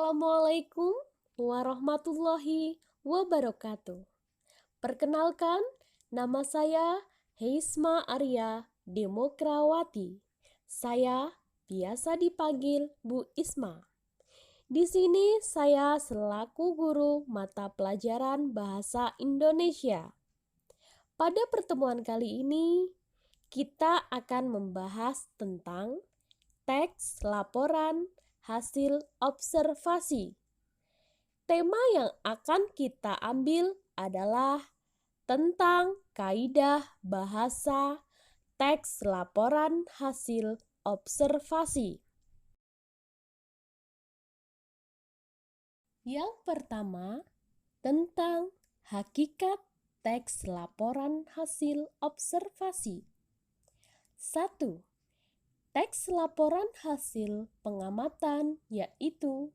Assalamualaikum warahmatullahi wabarakatuh. Perkenalkan, nama saya Heisma Arya Demokrawati. Saya biasa dipanggil Bu Isma. Di sini saya selaku guru mata pelajaran Bahasa Indonesia. Pada pertemuan kali ini, kita akan membahas tentang teks laporan hasil observasi. Tema yang akan kita ambil adalah tentang kaidah bahasa teks laporan hasil observasi. Yang pertama, tentang hakikat teks laporan hasil observasi. 1. Teks laporan hasil pengamatan yaitu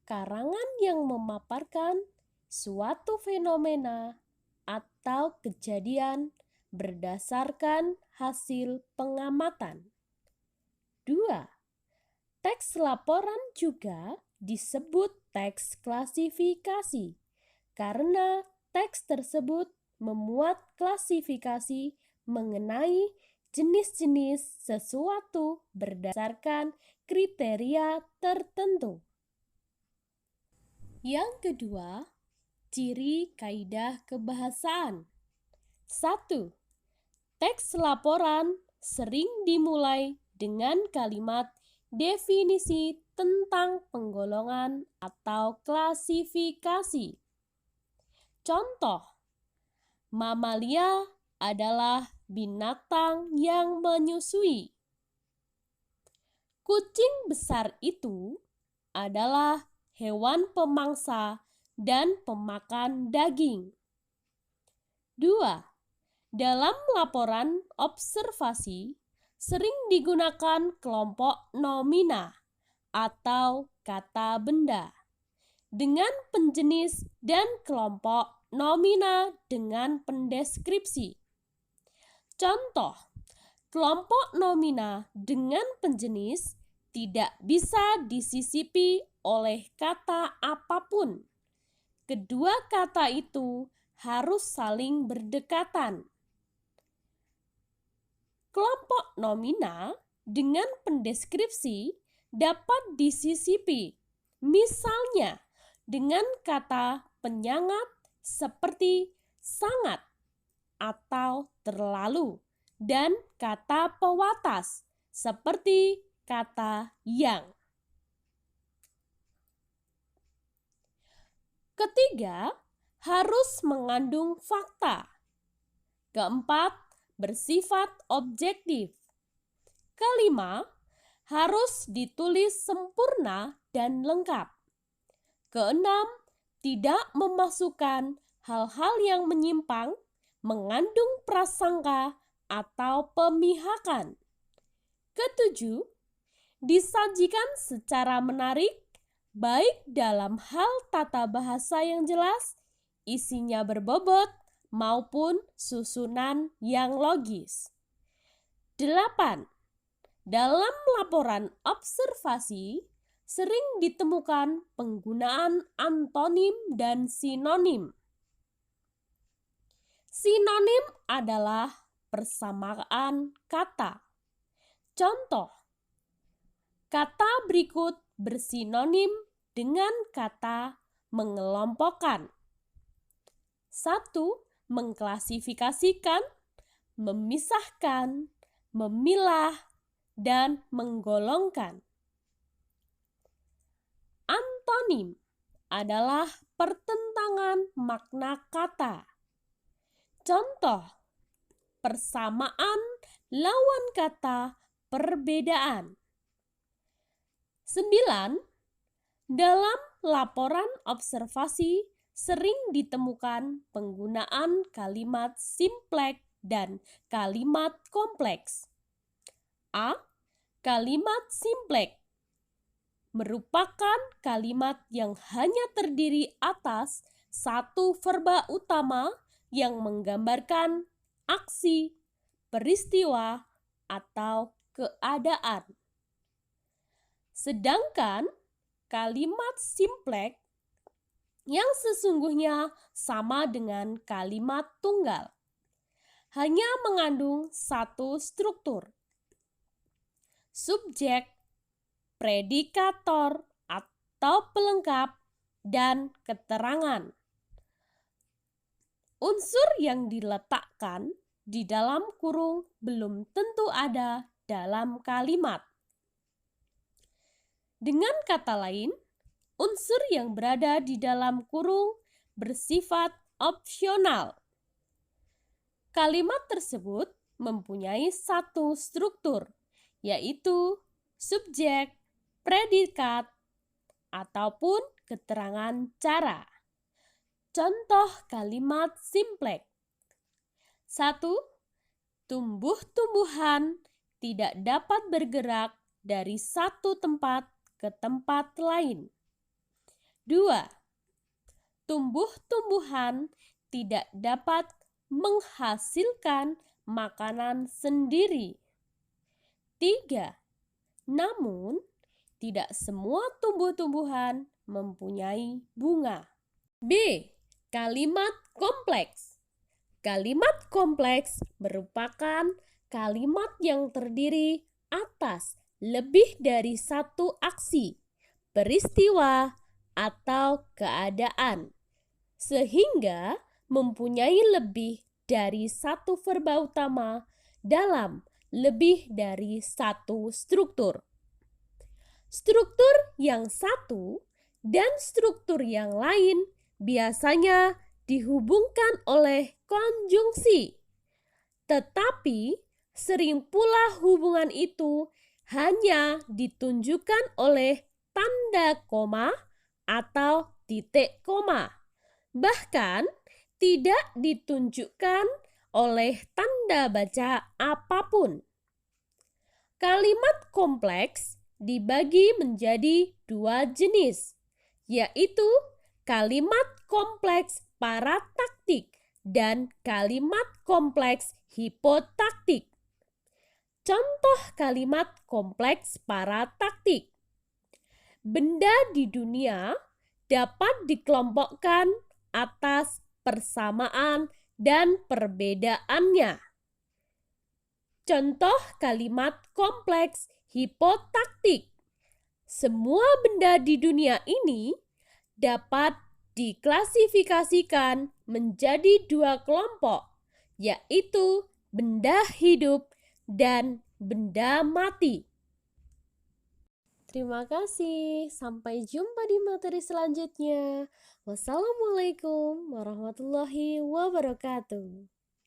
karangan yang memaparkan suatu fenomena atau kejadian berdasarkan hasil pengamatan. 2. Teks laporan juga disebut teks klasifikasi karena teks tersebut memuat klasifikasi mengenai jenis-jenis sesuatu berdasarkan kriteria tertentu. Yang kedua, ciri kaidah kebahasaan. 1. Teks laporan sering dimulai dengan kalimat definisi tentang penggolongan atau klasifikasi. Contoh, mamalia adalah binatang yang menyusui. Kucing besar itu adalah hewan pemangsa dan pemakan daging. 2. Dalam laporan observasi, sering digunakan kelompok nomina atau kata benda dengan penjenis dan kelompok nomina dengan pendeskripsi. Contoh, kelompok nomina dengan penjenis tidak bisa disisipi oleh kata apapun. Kedua kata itu harus saling berdekatan. Kelompok nomina dengan pendeskripsi dapat disisipi, misalnya dengan kata penyangat seperti sangat atau terlalu, dan kata pewatas seperti kata yang. Ketiga, harus mengandung fakta. Keempat, bersifat objektif. Kelima, harus ditulis sempurna dan lengkap. Keenam, tidak memasukkan hal-hal yang menyimpang, mengandung prasangka atau pemihakan. Ketujuh, disajikan secara menarik, baik dalam hal tata bahasa yang jelas, isinya berbobot, maupun susunan yang logis. 8. Dalam laporan observasi, sering ditemukan penggunaan antonim dan sinonim. Sinonim adalah persamaan kata. Contoh, kata berikut bersinonim dengan kata mengelompokkan. 1. Mengklasifikasikan, memisahkan, memilah, dan menggolongkan. Antonim adalah pertentangan makna kata. Contoh, persamaan lawan kata perbedaan. 9. Dalam laporan observasi sering ditemukan penggunaan kalimat simpleks dan kalimat kompleks. A. Kalimat simpleks merupakan kalimat yang hanya terdiri atas satu verba utama yang menggambarkan aksi, peristiwa, atau keadaan. Sedangkan kalimat simplex yang sesungguhnya sama dengan kalimat tunggal, hanya mengandung satu struktur: subjek, predikator atau pelengkap, dan keterangan. Unsur yang diletakkan di dalam kurung belum tentu ada dalam kalimat. Dengan kata lain, unsur yang berada di dalam kurung bersifat opsional. Kalimat tersebut mempunyai satu struktur, yaitu subjek, predikat, ataupun keterangan cara. Contoh kalimat simplex. 1. Tumbuh-tumbuhan tidak dapat bergerak dari satu tempat ke tempat lain. 2. Tumbuh-tumbuhan tidak dapat menghasilkan makanan sendiri. 3. Namun, tidak semua tumbuh-tumbuhan mempunyai bunga. B. Kalimat kompleks. Kalimat kompleks merupakan kalimat yang terdiri atas lebih dari satu aksi, peristiwa, atau keadaan, sehingga mempunyai lebih dari satu verba utama dalam lebih dari satu struktur. Struktur yang satu dan struktur yang lain biasanya dihubungkan oleh konjungsi, tetapi sering pula hubungan itu hanya ditunjukkan oleh tanda koma atau titik koma, bahkan tidak ditunjukkan oleh tanda baca apapun. Kalimat kompleks dibagi menjadi dua jenis, yaitu kalimat kompleks parataktik dan kalimat kompleks hipotaktik. Contoh kalimat kompleks parataktik. Benda di dunia dapat dikelompokkan atas persamaan dan perbedaannya. Contoh kalimat kompleks hipotaktik. Semua benda di dunia ini dapat diklasifikasikan menjadi dua kelompok, yaitu benda hidup dan benda mati. Terima kasih. Sampai jumpa di materi selanjutnya. Wassalamualaikum warahmatullahi wabarakatuh.